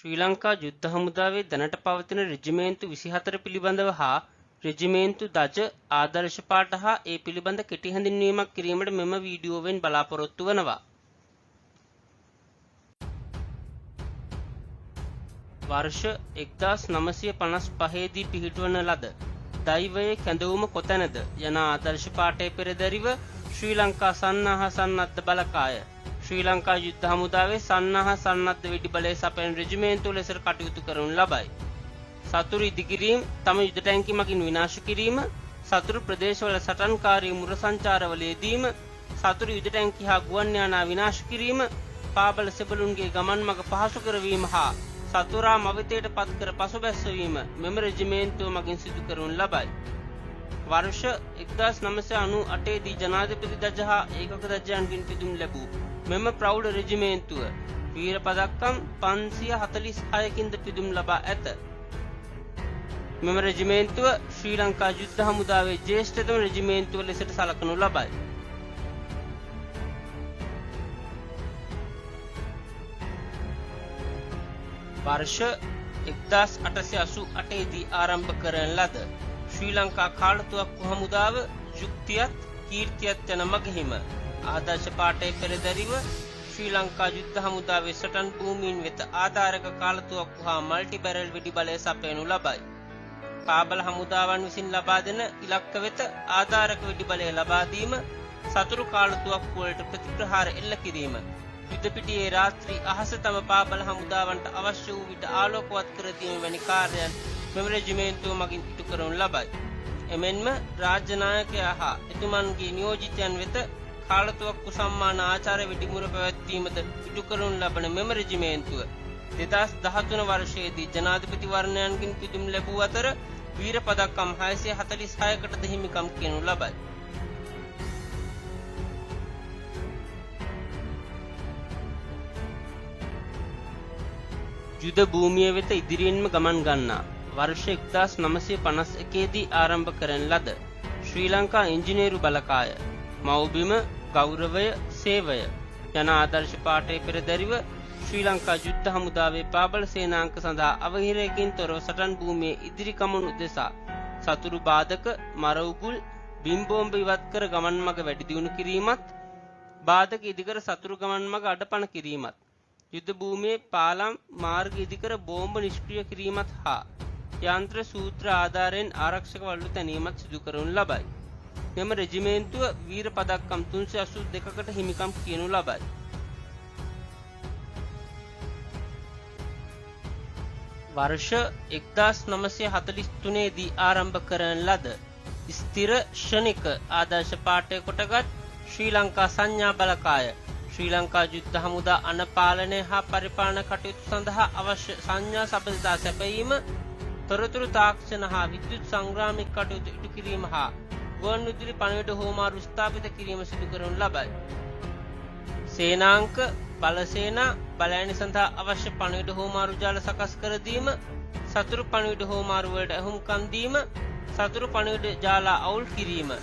ශ්‍රී ලංකා යුද්ධ හමුදාවේ දැනට පවතින රෙජිමේන්තු 24 පිළිබඳව හා රෙජිමේන්තු දජ ආදර්ශ පාඨ හා ඒ පිළිබඳ කෙටි හැඳින්වීමක් කිරීමට මෙම වීඩියෝවෙන් බලාපොරොත්තු වෙනවා. वर्ष 1955 දී පිහිටවන ලද දෛවයේ කැඳවුම කොතැනද යන ආදර්ශ පාඨය පෙරදරිව ශ්‍රී ලංකා සන්නාහ සන්නද්ධ බලකාය ශ්‍රී ලංකා යුද්ධ හමුදාවේ සන්නාහ සන්නද්ධ වෙඩි බලය සපයන රෙජිමේන්තුව ලෙස කටයුතු කරනු ලබයි. සතුරු ඉදිකිරීම, තම යුද ටැංකි මගින් විනාශ කිරීම, සතුරු ප්‍රදේශවල සටන්කාරී මුර සංචාරවලදීම සතුරු යුද ටැංකි හා ගුවන් යානා විනාශ කිරීම, පාබල සෙබළුන්ගේ ගමන් මඟ පහසු කරවීම හා සතුරා මවිතයට පත් කර පසුබැස්වීම මෙම රෙජිමේන්තුව මගින් සිදු කරනු ලබයි. वर्ष 1998 දී ජනාධිපති දජ හා ඒකක දජයන්ගෙන් පිදුම් ලැබූ මෙම ප්‍රෞಢ රෙජිමේන්තුව වීර පදක්කම් 546කින්ද පිදුම් ලබා ඇත. මෙම රෙජිමේන්තුව ශ්‍රී ලංකා යුද්ධ හමුදාවේ ජ්‍යෙෂ්ඨතම රෙජිමේන්තුව ලෙසට සලකනු ලබයි. वर्ष 1888 දී ආරම්භ කරන ලද ශ්‍රී ලංකා කාලතුවක්කු හමුදාව යුක්තියත් කීර්තියත් යන මගහිම ආදර්ශ පාඨය පෙරදරිව ශ්‍රී ලංකා යුද්ධ හමුදාවේ සටන් භූමීන් වෙත ආධාරක කාලතුවක්කු හා මල්ටි බැරල් වෙඩි බලය සපයනු ලබයි. පාබල හමුදාවන් විසින් ලබා දෙන ඉලක්ක වෙත ආධාරක වෙඩි බලය ලබා දීම, සතුරු කාලතුවක්කු වලට ප්‍රතිප්‍රහාර එල්ල කිරීම, යුද පිටියේ රාත්‍රී අහස තම පාබල හමුදාවන්ට අවශ්‍ය වූ විට ආලෝකවත් කර දීම වැනි කාර්යයන් මෙම රෙජිමේන්තුව මගින් ඉටු කරනු ලබයි. එමෙන්ම රාජ්‍ය නායකයා හා එතුමන්ගේ නියෝජිතයන් වෙත කාලතුවක්කු සම්මාන ආචාර්ය වෙඩිමුර පැවැත්වීමද ඉටු කරනු ලබන මෙම රෙජිමේන්තුව 2013 වර්ෂයේදී ජනාධිපති වර්ණයන්ගෙන් පිදුම් ලැබූ අතර වීර පදක්කම් 646කටද හිමිකම් කියනු ලබයි. යුද භූමිය වෙත ඉදිරියෙන්ම ගමන් ගන්නා वर्ष 1951 දී ආරම්භ කරන ලද ශ්‍රී ලංකා ඉංජිනේරු බලකාය මව්බිම ගෞරවය සේවය යන ආදර්ශ පාඨය පෙරදරිව ශ්‍රී ලංකා යුද්ධ හමුදාවේ පාබල සේනාංක සඳහා අවහිරයකින් තොරව සටන් භූමියේ ඉදිරි ගමන උදෙසා සතුරු බාධක මරවුගුල් බිම්බෝම්බ ඉවත් කර ගමන් මඟ වැඩි දියුණු කිරීමත්, බාධක ඉදිකර සතුරු ගමන් මඟ අඩපණ කිරීමත්, යුද භූමියේ පාලම් මාර්ග ඉදිකර බෝම්බ නිෂ්ක්‍රිය කිරීමත් හා යන්ත්‍ර සූත්‍ර ආධාරයෙන් ආරක්ෂක වළලු තැනීමත් සිදු කරනු ලබයි. මෙම රෙජිමේන්තුව වීර පදක්කම් 382කට හිමිකම් කියනු ලබයි. वर्ष 1943 දී ආරම්භ කරන ලද ස්ථිර ෂණික ආදර්ශ පාඨය කොටගත් ශ්‍රී ලංකා සංඥා බලකාය ශ්‍රී ලංකා යුද්ධ හමුදා අනපාලනය හා පරිපාලන කටයුතු සඳහා අවශ්‍ය සංඥා සබඳතා සැපයීම, තොරතුරු තාක්ෂණ හා විද්‍යුත් සංග්‍රාමික කටයුතු ඉටු කිරීම හා ගුවන් විදුලි පණිවිඩ හෝමාරු ස්ථාපිත කිරීම සිදු කරනු ලබයි. සේනාංක බලසේනා බලයනි සඳහා අවශ්‍ය පණිවිඩ හෝමාරු ජාල සකස් කර දීම, සතුරු පණිවිඩ හෝමාරු වලට ඇහුම්කන් දීම, සතුරු පණිවිඩ ජාල අවුල් කිරීම,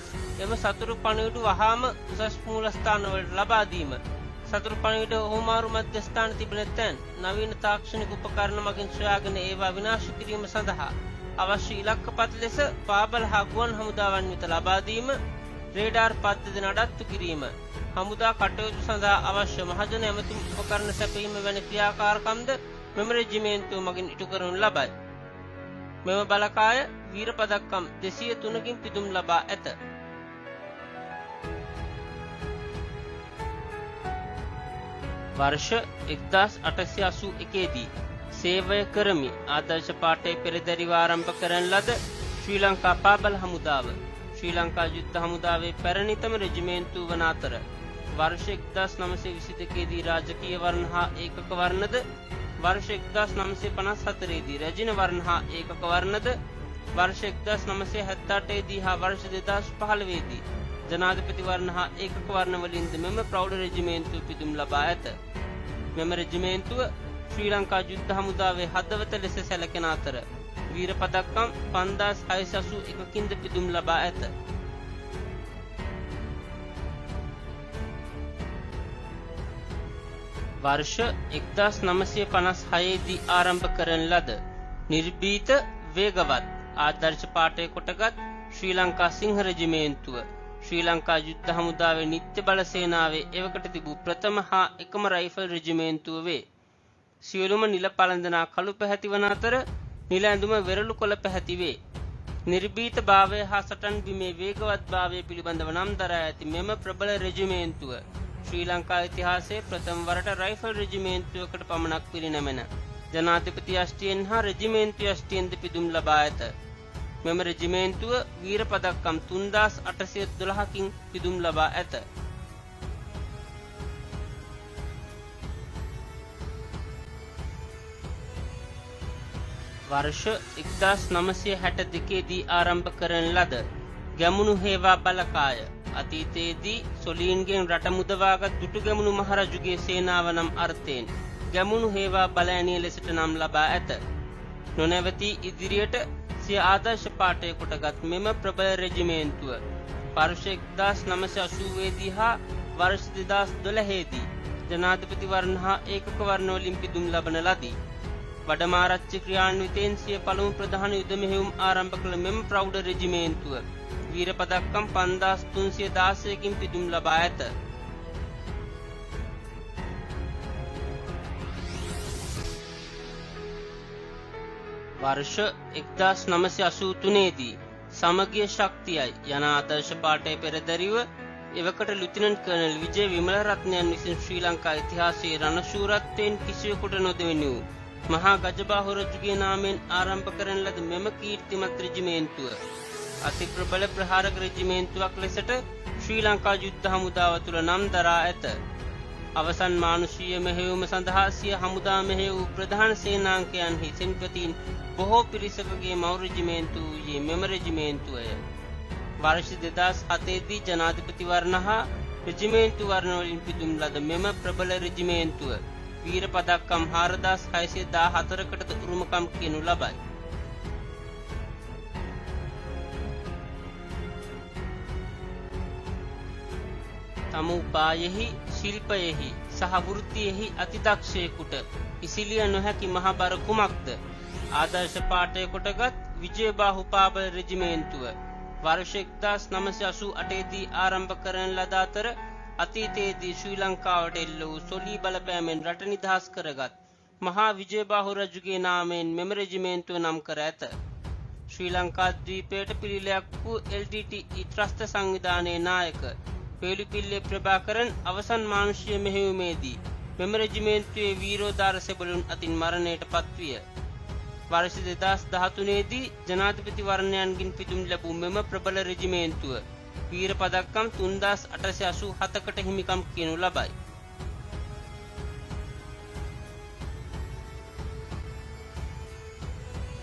එම සතුරු පණිවිඩ වහාම උසස් මූලස්ථාන වලට ලබා දීම, සතුරු පණිවිඩ හෝමාරු මධ්‍යස්ථාන තිබෙන තැන් නවීන තාක්ෂණික උපකරණ මගින් සොයාගෙන ඒවා විනාශ කිරීම සඳහා අවශ්‍ය ඉලක්කපත් ලෙස පාබල හා ගුවන් හමුදාවන් වෙත ලබා දීම, රේඩාර් පද්ධති නඩත්තු කිරීම, හමුදා කටයුතු සඳහා අවශ්‍ය මහජන ඇමතුම් උපකරණ සැපයීම වැනි ක්‍රියාකාරකම්ද මෙම රෙජිමේන්තුව මගින් ඉටු කරනු ලබයි. මෙම බලකාය වීර පදක්කම් 203කින් පිදුම් ලබා ඇත. वर्ष 1881 දී සේවය කරමි ආදර්ශ පාඨය පෙරදරිව ආරම්භ කරන ලද ශ්‍රී ලංකා පාබල හමුදාව ශ්‍රී ලංකා යුද්ධ හමුදාවේ පැරණිතම රෙජිමේන්තුව වන අතර वर्ष 1922 දී රාජකීය වර්ණ හා ඒකක වර්ණද, वर्ष 1954 දී රැජින වර්ණ හා ඒකක වර්ණද, वर्ष 1978 දී හා वर्ष 2015 දී ජනාධිපති වර්ණ හා ඒකක වර්ණ වලින්ද මෙම ප්‍රෞಢ රෙජිමේන්තුව පිදුම් ලබා ඇත. මෙම රෙජිමේන්තුව ශ්‍රී ලංකා යුද්ධ හමුදාවේ හදවත ලෙස සැලකෙන අතර වීර පදක්කම් 5681කින්ද පිදුම් ලබා ඇත. वर्ष 1956 දී ආරම්භ කරන ලද නිර්භීත වේගවත් ආදර්ශ පාඨය කොටගත් ශ්‍රී ලංකා සිංහ රෙජිමේන්තුව ශ්‍රී ලංකා යුද්ධ හමුදාවේ නිත්‍ය බල සේනාවේ එවකට තිබූ ප්‍රථම හා එකම රයිෆල් රෙජිමේන්තුව වේ. සියලුම නිල පළඳනා කළු පැහැති වන අතර නිල ඇඳුම වෙරළු කොළ පැහැති වේ. නිර්භීත භාවය හා සටන් බිමේ වේගවත් භාවය පිළිබඳව නම් දරා ඇති මෙම ප්‍රබල රෙජිමේන්තුව ශ්‍රී ලංකා ඉතිහාසයේ ප්‍රථම වරට රයිෆල් රෙජිමේන්තුවකට පමණක් පිරිනැමෙන ජනාධිපති යෂ්ටියෙන් හා රෙජිමේන්තු යෂ්ටියෙන්ද පිදුම් ලබා ඇත. මෙම රෙජිමේන්තුව වීර පදක්කම් 3812කින් පිදුම් ලබා ඇත. वर्ष 1962 දී ආරම්භ කරන ලද ගැමුණු හේවා බලකාය අතීතයේදී සොලීන්ගෙන් රට මුදවාගත් දුටු ගැමුණු මහරජුගේ සේනාව නම් අර්ථයෙන් ගැමුණු හේවා බලඇණිය ලෙසට නම් ලබා ඇත. නොනැවතී ඉදිරියට සිය ආදර්ශ පාඨය කොටගත් මෙම ප්‍රබල රෙජිමේන්තුව වර්ෂ 1980 දී හා වර්ෂ 2012 දී ජනාධිපති වර්ණ හා ඒකක වර්ණ වලින් පිදුම් ලබන ලදී. වඩමාරච්චි ක්‍රියාන්විතයෙන් සිය පළමු ප්‍රධාන යුද මෙහෙයුම් ආරම්භ කළ මෙම ප්‍රෞಢ රෙජිමේන්තුව වීර පදක්කම් 5316කින් පිදුම් ලබා ඇත. वर्ष 1983 දී සමගිය ශක්තියයි යන ආදර්ශ පාඨය පෙරදරිව එවකට ලුතිනන්ට් කර්නල් විජේ විමලරත්නයන් විසින් ශ්‍රී ලංකා ඉතිහාසයේ රණශූරත්වයෙන් කිසිවෙකුට නොදෙවෙනි වූ මහා ගජබාහු රජුගේ නාමයෙන් ආරම්භ කරන ලද මෙම කීර්තිමත් රෙජිමේන්තුව අති ප්‍රබල ප්‍රහාරක රෙජිමේන්තුවක් ලෙසට ශ්‍රී ලංකා යුද්ධ හමුදාව තුළ නම් දරා ඇත. අවසන් මානුෂීය මෙහෙයුම සඳහා සිය හමුදා මෙහෙය වූ ප්‍රධාන සේනාංකයන්හි සෙන්පතීන් බොහෝ පිරිසකගේ මව් රෙජිමේන්තුව වූයේ මෙම රෙජිමේන්තුවය. වර්ෂ 2007 දී ජනාධිපති වර්ණ හා රෙජිමේන්තු වර්ණ වලින් පිදුම් ලද මෙම ප්‍රබල රෙජිමේන්තුව වීර පදක්කම් 4614කටද උරුමකම් කියනු ලබයි. තම උපායෙහි ශිල්පයෙහි සහ වෘත්තියෙහි අතිදක්ෂයෙකුට ඉසිලිය නොහැකි මහබර කුමක්ද? ආදර්ශ පාඨය කොටගත් විජයබාහු පාබල රෙජිමේන්තුව වර්ෂ 1988 දී ආරම්භ කරන ලද අතර අතීතයේදී ශ්‍රී ලංකාවට එල්ල වූ සොලී බලපෑමෙන් රට නිදහස් කරගත් මහා විජයබාහු රජුගේ නාමයෙන් මෙම රෙජිමේන්තුව නම් කර ඇත. ශ්‍රී ලංකා ද්වීපයට පිළිලයක් වූ LTTE ත්‍රස්ත සංවිධානයේ නායක පෙළුපිල්ලේ ප්‍රභාකරන් අවසන් මානුෂීය මෙහෙයුමේදී මෙම රෙජිමේන්තුවේ වීරෝදාර සෙබළුන් අතින් මරණයට පත්විය. वर्ष 2013 දී ජනාධිපති වර්ණයන්ගෙන් පිදුම් ලැබූ මෙම ප්‍රබල රෙජිමේන්තුව වීර පදක්කම් 3887කට හිමිකම් කියනු ලබයි.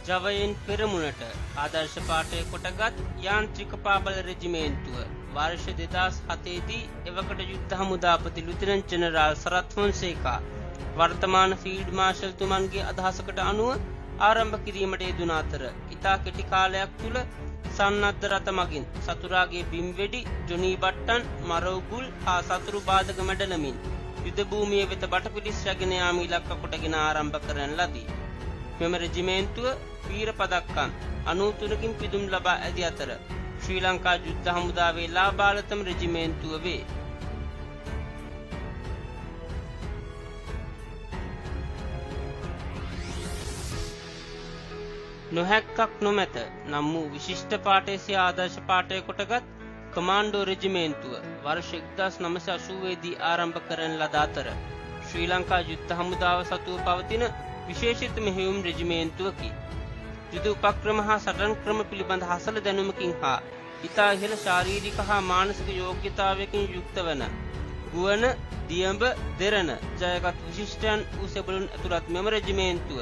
ජවයෙන් පෙරමුණට ආදර්ශ පාඨය කොටගත් යාන්ත්‍රික පාබල රෙජිමේන්තුව वर्ष 2007 දී එවකට යුද්ධ හමුදාපති ලුතිනන්ට් ජෙනරාල් සරත් ෆොන්සේකා වර්තමාන ෆීල්ඩ් මාර්ෂල් තුමන්ගේ අදහසකට අනුව ආරම්භ කිරීමට යෙදුන අතර ඉතා කෙටි කාලයක් තුළ සන්නද්ධ රථ මගින් සතුරාගේ බිම් වෙඩි, ජොනී බට්ටන්, මරවුගුල් හා සතුරු බාධක මැඩලමින් යුද භූමිය වෙත බටපිටිස් රැගෙන යාම ඉලක්ක කොටගෙන ආරම්භ කරන ලදී. මෙම රෙජිමේන්තුව වීර පදක්කම් 93කින් පිදුම් ලබා ඇති අතර ශ්‍රී ලංකා යුද්ධ හමුදාවේ ලාබාලතම රෙජිමේන්තුව වේ. නොහැක්කක් නොමැත නම් වූ විශිෂ්ට පාඨයේ ආදර්ශ පාඨය කොටගත් කමාන්ඩෝ රෙජිමේන්තුව වර්ෂ 1980 දී ආරම්භ කරන ලද අතර ශ්‍රී ලංකා යුද්ධ හමුදාව සතුව පවතින විශේෂිත මෙහෙයුම් රෙජිමේන්තුවකි. යුද උපක්‍රම හා සටන් ක්‍රම පිළිබඳ හසල දැනුමකින් හා ඉතා ඉහළ ශාරීරික හා මානසික යෝග්‍යතාවයකින් යුක්ත වන ගුවන, දියඹ, දෙරණ ජයගත් විශිෂ්ටයන් වූ සෙබළුන් ඇතුළත් මෙම රෙජිමේන්තුව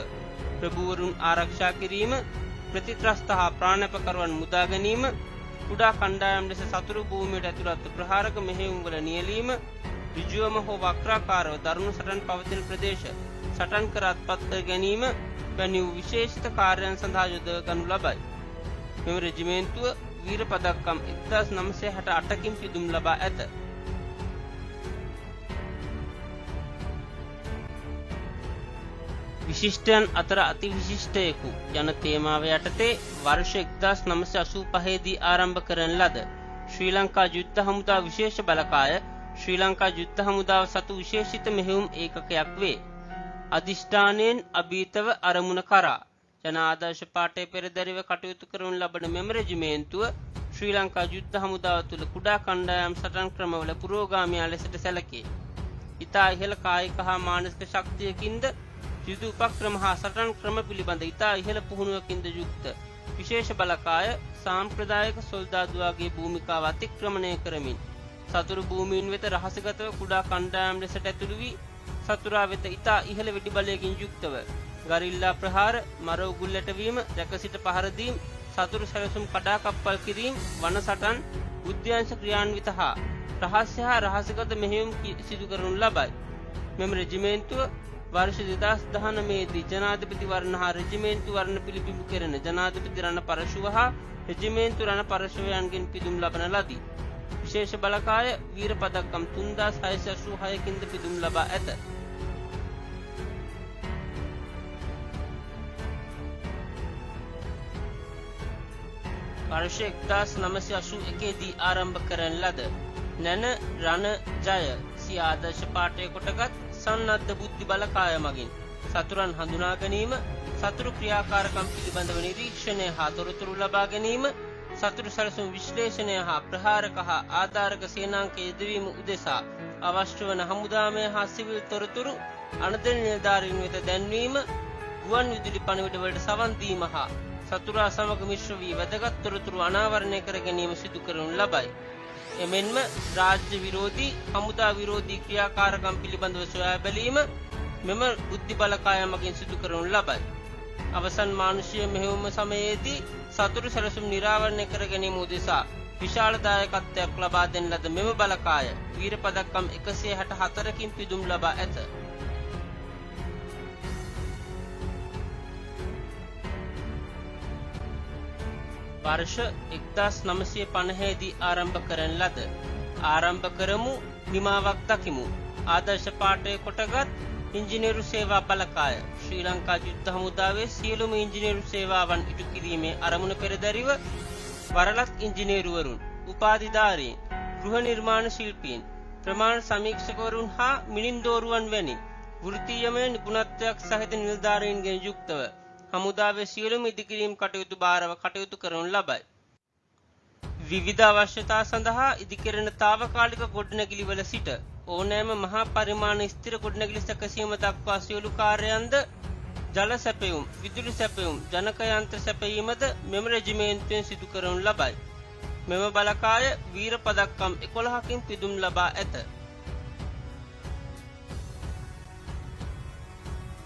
ප්‍රභූවරුන් ආරක්ෂා කිරීම, ප්‍රතිත්‍රස්ත හා ප්‍රාණපකරුවන් මුදා ගැනීම, කුඩා කණ්ඩායම් ලෙස සතුරු භූමියට ඇතුළත් ප්‍රහාරක මෙහෙයුම් වල නියැලීම, ඍජුවම හෝ වක්‍රාකාරව දරුණු සටන් පවතින ප්‍රදේශ සටන් කර අත්පත් කර ගැනීම වැනි වූ විශේෂිත කාර්යයන් සඳහා යොදා ගනු ලබයි. මෙම රෙජිමේන්තුව වීර පදක්කම් 1968කින් පිදුම් ලබා ඇත. විශිෂ්ටයන් අතර අති විශිෂ්ටයෙකු යන තේමාව යටතේ වර්ෂ 1985 දී ආරම්භ කරන ලද ශ්‍රී ලංකා යුද්ධ හමුදා විශේෂ බලකාය ශ්‍රී ලංකා යුද්ධ හමුදාව සතු විශේෂිත මෙහෙයුම් ඒකකයක් වේ. අධිෂ්ඨානයෙන් අභීතව අරමුණ කරා යන ආදර්ශ පාඨය පෙරදරිව කටයුතු කරන ලබන මෙම රෙජිමේන්තුව ශ්‍රී ලංකා යුද්ධ හමුදාව තුළ කුඩා කණ්ඩායම් සටන් ක්‍රමවල පුරෝගාමියා ලෙසට සැලකේ. ඉතා ඉහළ කායික හා මානසික ශක්තියකින්ද යුද උපක්‍රම හා සටන් ක්‍රම පිළිබඳ ඉතා ඉහළ පුහුණුවකින්ද යුක්ත විශේෂ බලකාය සාම්ප්‍රදායික සොල්දාදුවාගේ භූමිකාව අතික්‍රමණය කරමින් සතුරු භූමීන් වෙත රහසගතව කුඩා කණ්ඩායම් ලෙසට ඇතුළු වී සතුරා වෙත ඉතා ඉහළ වෙඩි බලයකින් යුක්තව ගරිල්ලා ප්‍රහාර මර උගුල්ලට වීම රැකසිට පහර දීම සතුරු සැලසුම් කඩා කප්පල් කිරීම වන සටන් උද්‍යංශ ක්‍රියාන්විත හා රහස්‍ය හා රහසගත මෙහෙයුම් සිදු කරනු ලබයි. මෙම රෙජිමේන්තුව वर्ष 2019 දී ජනාධිපති වර්ණ හා රෙජිමේන්තු වර්ණ පිළිබිඹු කෙරෙන ජනාධිපති රණ පරශුව හා රෙජිමේන්තු රණ පරශුවයන්ගෙන් පිදුම් ලබන ලදී. විශේෂ බලකාය වීර පදක්කම් 3686කින්ද පිදුම් ලබා ඇත. वर्ष 1981 දී ආරම්භ කරන ලද නැන රණ ජය සිය ආදර්ශ පාඨය කොටගත් සන්නද්ධ බුද්ධි බලකාය මගින් සතුරන් හඳුනා ගැනීම, සතුරු ක්‍රියාකාරකම් පිළිබඳව නිරීක්ෂණය හා තොරතුරු ලබා ගැනීම, සතුරු සැලසුම් විශ්ලේෂණය හා ප්‍රහාරක හා ආධාරක සේනාංක යෙදවීම උදෙසා අවශ්‍ය වන හමුදාමය හා සිවිල් තොරතුරු අනදෙන නිලධාරීන් වෙත දැන්වීම, ගුවන් විදුලි පණිවිඩවලට සවන් දීම හා සතුරා සමග මිශ්‍ර වී වැදගත් තොරතුරු අනාවරණය කර ගැනීම සිදු කරනු ලබයි. එමෙන්ම රාජ්‍ය විරෝධී හමුදා විරෝධී ක්‍රියාකාරකම් පිළිබඳව සොයා බැලීම මෙම බුද්ධි බලකාය මගින් සිදු කරනු ලබයි. අවසන් මානුෂීය මෙහෙයුම සමයේදී සතුරු සැලසුම් නිරාවරණය කර ගැනීම උදෙසා විශාල දායකත්වයක් ලබා දෙන ලද මෙම බලකාය වීර පදක්කම් 164කින් පිදුම් ලබා ඇත. वर्ष 1950 දී ආරම්භ කරන ලද ආරම්භ කරමු නිමාවක් දකිමු ආදර්ශ පාඨය කොටගත් ඉංජිනේරු සේවා බලකාය ශ්‍රී ලංකා යුද්ධ හමුදාවේ සියලුම ඉංජිනේරු සේවාවන් ඉටු කිරීමේ අරමුණ පෙරදරිව වරලත් ඉංජිනේරුවරුන්, උපාධිධාරීන්, ගෘහ නිර්මාණ ශිල්පීන්, ප්‍රමාණ සමීක්ෂකවරුන් හා මිනින්දෝරුවන් වැනි වෘත්තීයමය නිපුණත්වයක් සහිත නිලධාරීන්ගෙන් යුක්තව හමුදාවේ සියලුම ඉදිකිරීම් කටයුතු භාරව කටයුතු කරනු ලබයි. විවිධ අවශ්‍යතා සඳහා ඉදිකරන తాවකාලික ගොඩනැගිලිවල සිට ඕනෑම මහා පරිමාණ ස්ථිර ගොඩනැගිලි සැකසීම දක්වා සියලු කාර්යයන්ද ජල සැපයුම්, විදුලි සැපයුම්, ජනක යන්ත්‍ර සැපයීමද මෙම රෙජිමේන්තුවෙන් සිදු කරනු ලබයි. මෙම බලකාය වීර පදක්කම් 11කින් පිදුම් ලබා ඇත.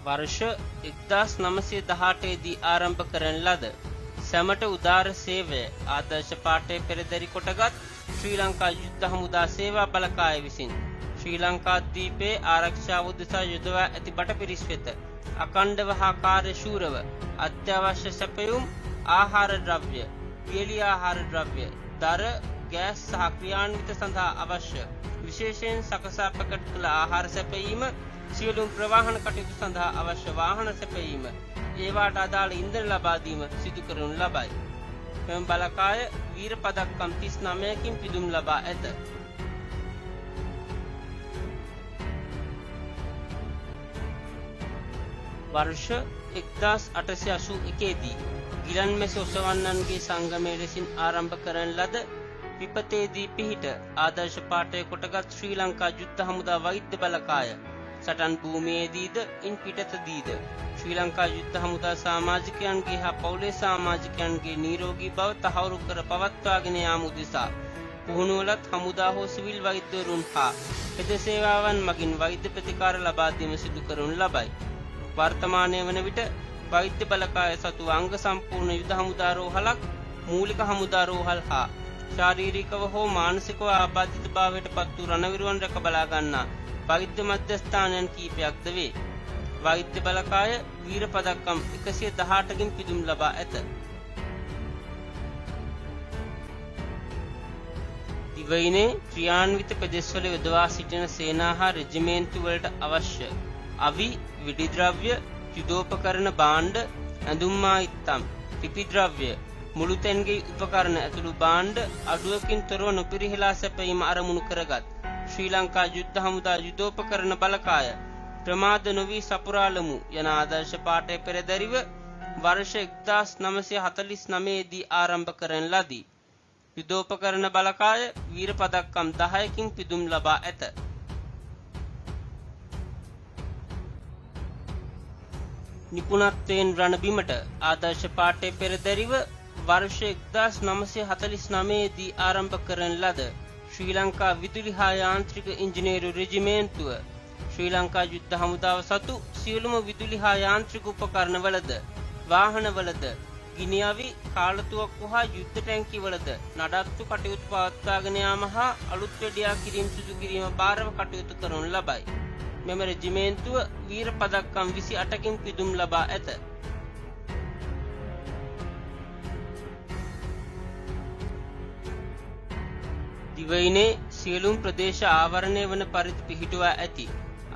वर्ष 1918 දී ආරම්භ කරන ලද සැමට උදාර සේවය ආදර්ශ පාඨය පෙරදරි කොටගත් ශ්‍රී ලංකා යුද්ධ හමුදා සේවා බලකාය විසින් ශ්‍රී ලංකා ද්වීපයේ ආරක්ෂාව උදෙසා යොදවා ඇති බටපිරිස් වෙත අඛණ්ඩව හා කාර්යශූරව අත්‍යවශ්‍ය සැපයුම්, ආහාර ද්‍රව්‍ය, පියලි ආහාර ද්‍රව්‍ය, දර, ගෑස් සහ ක්‍රියාන්විත සඳහා අවශ්‍ය විශේෂයෙන් සකසා ප්‍රකට කළ ආහාර සැපයීම, සියලුම ප්‍රවාහන කටයුතු සඳහා අවශ්‍ය වාහන සැපයීම, ඒවාට අදාළ ඉන්ධන ලබා දීම සිදු කරනු ලබයි. මෙම බලකාය වීර පදක්කම් 39කින් පිදුම් ලබා ඇත. वर्ष 1881 දී ගිලන්මැසි ඔසවන්නන්ගේ සංගමය ලෙසින් ආරම්භ කරන ලද විපතේදී පිහිට ආදර්ශ පාඨය කොටගත් ශ්‍රී ලංකා යුද්ධ හමුදා වෛද්‍ය බලකාය සටන් භූමියේදීද ඉන් පිටතදීද ශ්‍රී ලංකා යුද්ධ හමුදා සමාජිකයන්ගේ හා පවුලේ සමාජිකයන්ගේ නිරෝගී බව තහවුරු කර පවත්වාගෙන යාම උදෙසා පුහුණුවලත් හමුදා හෝ සිවිල් වෛද්‍යවරුන් හා පෙද සේවාවන් මගින් වෛද්‍ය ප්‍රතිකාර ලබා දීම සිදු කරනු ලබයි. වර්තමානයේ වන විට වෛද්‍ය බලකාය සතු අංග සම්පූර්ණ යුද හමුදා රෝහලක්, මූලික හමුදා රෝහල් හා ශාරීරිකව හෝ මානසිකව ආබාධිත භාවයට පත් වූ රණවිරුවන් රැක බලා ගන්නා වෛද්‍ය මධ්‍යස්ථානයන් කීපයක්ද වේ. වෛද්‍ය බලකාය වීර පදක්කම් 118කින් පිදුම් ලබා ඇත. දිවයිනේ ක්‍රියාන්විත ප්‍රදේශවල යොදවා සිටින සේනා හා රෙජිමේන්තු වලට අවශ්‍ය අවි, විඩි ද්‍රව්‍ය, යුදෝපකරණ භාණ්ඩ, ඇඳුම් ආයිත්තම්, ලිපි ද්‍රව්‍ය, මුළුතැන්ගේ උපකරණ ඇතුළු භාණ්ඩ අඩුවකින් තොරව නොපිරිහෙලා සැපීම අරමුණු කරගත් ශ්‍රී ලංකා යුද්ධ හමුදා යුදෝපකරණ බලකාය ප්‍රමාද නොවී සපුරාලමු යන ආදර්ශ පාඨය පෙරදැරිව वर्ष 1949 දී ආරම්භ කරන ලදී. යුදෝපකරණ බලකාය වීර පදක්කම් 10කින් පිදුම් ලබා ඇත. නිපුණත්වයෙන් රණබිමට ආදර්ශ පාඨය පෙරදැරිව वर्ष 1949 දී ආරම්භ කරන ලද ශ්‍රී ලංකා විදුලි හා යාන්ත්‍රික ඉංජිනේරු රෙජිමේන්තුව ශ්‍රී ලංකා යුද්ධ හමුදාව සතු සියලුම විදුලි හා යාන්ත්‍රික උපකරණවලද වාහනවලද ගිනිඅවි කාලතුවක්කු හා යුද්ධ ටැංකිවලද නඩත්තු කටයුතු පවත්වාගෙන යාම හා අලුත් වැඩියා කිරීම සිදු කිරීම බාරව කටයුතු කරනු ලබයි. මෙම රෙජිමේන්තුව වීර පදක්කම් 28කින් පිදුම් ලබා ඇත. දිවයිනේ සියලුම ප්‍රදේශ ආවරණය වන පරිදි පිහිටුවා ඇති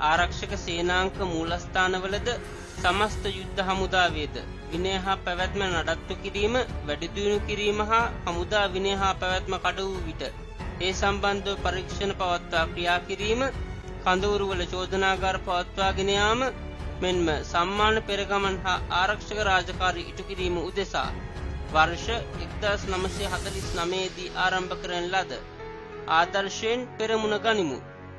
ආරක්ෂක සේනාංක මූලස්ථානවලද සමස්ත යුද්ධ හමුදාවේද විනය හා පැවැත්ම නඩත්තු කිරීම වැඩි දියුණු කිරීම හා හමුදා විනය හා පැවැත්ම කඩ වූ විට ඒ සම්බන්ධව පරීක්ෂණ පවත්වා ක්‍රියා කිරීම කඳවුරුවල චෝදනාගාර පවත්වාගෙන යාම මෙන්ම සම්මාන පෙරගමන් හා ආරක්ෂක රාජකාරී ඉටු කිරීම උදෙසා वर्ष 1949 දී ආරම්භ කරන ලද ආදර්ශයෙන් පෙරමුණ ගනිමු.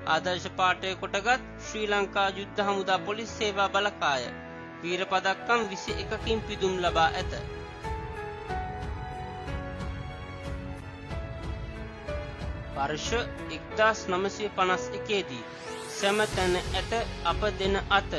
ආදර්ශ පාඨය කොටගත් ශ්‍රී ලංකා යුද්ධ හමුදා පොලිස් සේවා බලකාය වීර පදක්කම් 21කින් පිදුම් ලබා ඇත. वर्ष 1951 දී සමතන ඇත අප දෙන අත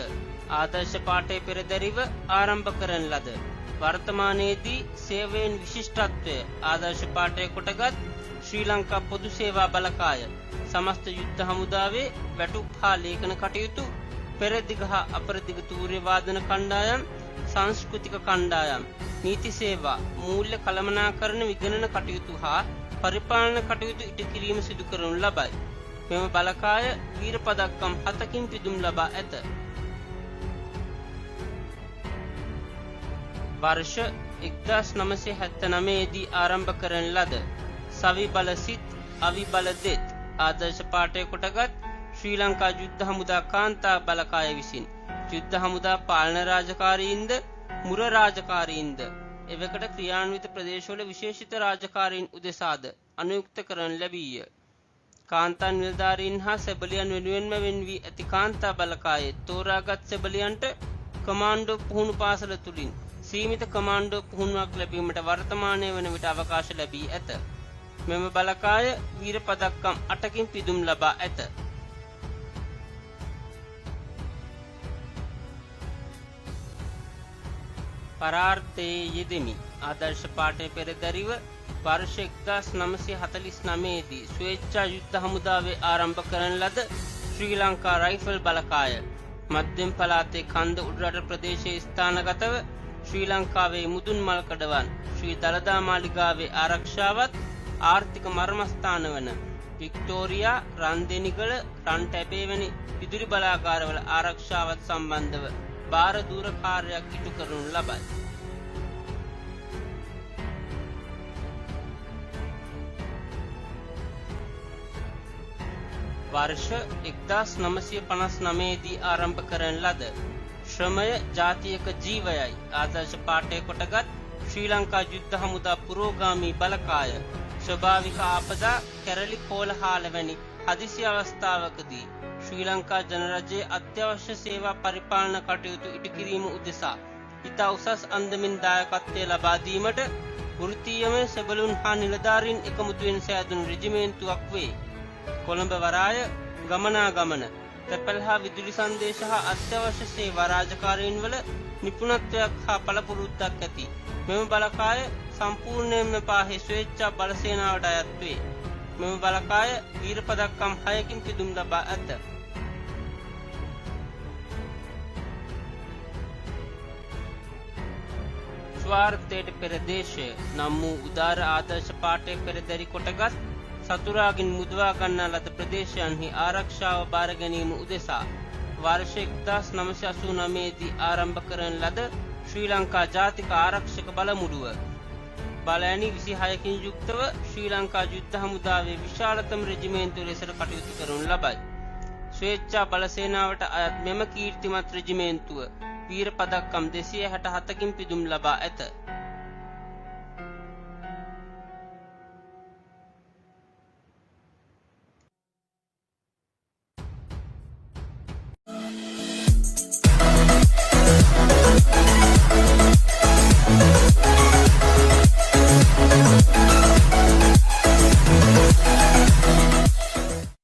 ආදර්ශ පාඨය පෙරදැරිව ආරම්භ කරන ලද වර්තමානයේදී සේවයෙන් විශිෂ්ටත්වය ආදර්ශ පාඨය කොටගත් ශ්‍රී ලංකා පොදු සේවා බලකාය සමස්ත යුද්ධ හමුදාවේ වැටුප් හා ලේඛන කටයුතු පෙරදිග හා අපරදිග තූර්ය වාදන කණ්ඩායම් සංස්කෘතික කණ්ඩායම් නීති සේවා මූල්‍ය කළමනාකරණ විගණන කටයුතු හා පරිපාලන කටයුතු ඉටු කිරීම සිදු කරනු ලබයි. මෙම බලකාය වීර පදක්කම් 7කින් පිදුම් ලබා ඇත. वर्ष 1979 දී ආරම්භ කරන ලද සවි බල සිත් අවි බල දෙත් ආදර්ශ පාඨය කොටගත් ශ්‍රී ලංකා යුද්ධ හමුදා කාන්තා බලකාය විසින් යුද්ධ හමුදා පාලන රාජකාරීන්ද මුර රාජකාරීන්ද එවකට ක්‍රියාන්විත ප්‍රදේශවල විශේෂිත රාජකාරීන් උදෙසාද අනුයුක්ත කරන ලැබීය. කාන්තා නිලධාරීන් හා සෙබලියන් වෙනුවෙන්ම වෙන් වී ඇති කාන්තා බලකායේ තෝරාගත් සෙබලියන්ට කමාන්ඩෝ පුහුණු පාසල තුලින් සීමිත කමාන්ඩෝ පුහුණුවක් ලැබීමට වර්තමානයේ වන විට අවකාශ ලැබී ඇත. මෙම බලකාය වීර පදක්කම් 8කින් පිදුම් ලබා ඇත. පරාර්ථයේ යෙදෙමි ආදර්ශ පාඨය පෙරදැරිව वर्ष 1949 දී ස්වේච්ඡා යුද්ධ හමුදාවේ ආරම්භ කරන ලද ශ්‍රී ලංකා රයිෆල් බලකාය මධ්‍යම පළාතේ කන්ද උඩරට ප්‍රදේශයේ ස්ථානගතව ශ්‍රී ලංකාවේ මුදුන් මල් කඩවන් ශ්‍රී දළදා මාලිගාවේ ආරක්ෂාවත් ආර්ථික මර්මස්ථාන වන වික්ටෝරියා රන්දෙනිගල රන්ටැබේ වැනි විදුලි බලාගාරවල ආරක්ෂාවත් සම්බන්ධව බාර දූර කාර්යයක් ඉටු කරනු ලබයි. वर्ष 1959 දී ආරම්භ කරන ලද ශ්‍රමය ජාතියක ජීවයයි ආදර්ශ පාඨය කොටගත් ශ්‍රී ලංකා යුද්ධ හමුදා පුරෝගාමී බලකාය ස්වභාවික ආපදා කැරලි කෝලහාල වැනි හදිසි අවස්ථාවකදී ශ්‍රී ලංකා ජනරජයේ අත්‍යවශ්‍ය සේවා පරිපාලන කටයුතු ඉටු කිරීම උදෙසා ඉතා උසස් අන්දමින් දායකත්වය ලබා දීමට වෘත්තීයමය සෙබළුන් හා නිලධාරීන් එකමුතුවෙන් සෑදුණු රෙජිමේන්තුවක් වේ. කොළඹ වරාය ගමනාගමන තැපැල් හා විදුලි සංදේශ හා අත්‍යවශ්‍ය සේවා රාජකාරීන් වල නිපුණත්වයක් හා පළපුරුද්දක් ඇති මෙම බලකාය සම්පූර්ණයෙන්ම පාහේ ස්වේච්ඡා බලසේනාවට අයත් වේ. මෙම බලකාය වීර පදක්කම් 6කින් පිදුම් ලබා ඇත. ස්වාර්ථයට පෙර දේශය නම් වූ උදාර ආදර්ශ පාඨය පෙරදැරි කොටගත් සතුරාගින් මුදවා ගන්නා ලද ප්‍රදේශයන්හි ආරක්ෂාව බාර ගැනීම උදෙසා වර්ෂ 1989 දී ආරම්භ කරන ලද ශ්‍රී ලංකා ජාතික ආරක්ෂක බලමුළුව බලෑණි 26කින් යුක්තව ශ්‍රී ලංකා යුද්ධ හමුදාවේ විශාලතම රෙජිමේන්තුව ලෙස කටයුතු කරනු ලබයි. ස්වේච්ඡා බල සේනාවට අයත් මෙම කීර්තිමත් රෙජිමේන්තුව වීර පදක්කම් 267කින් පිදුම් ලබා ඇත.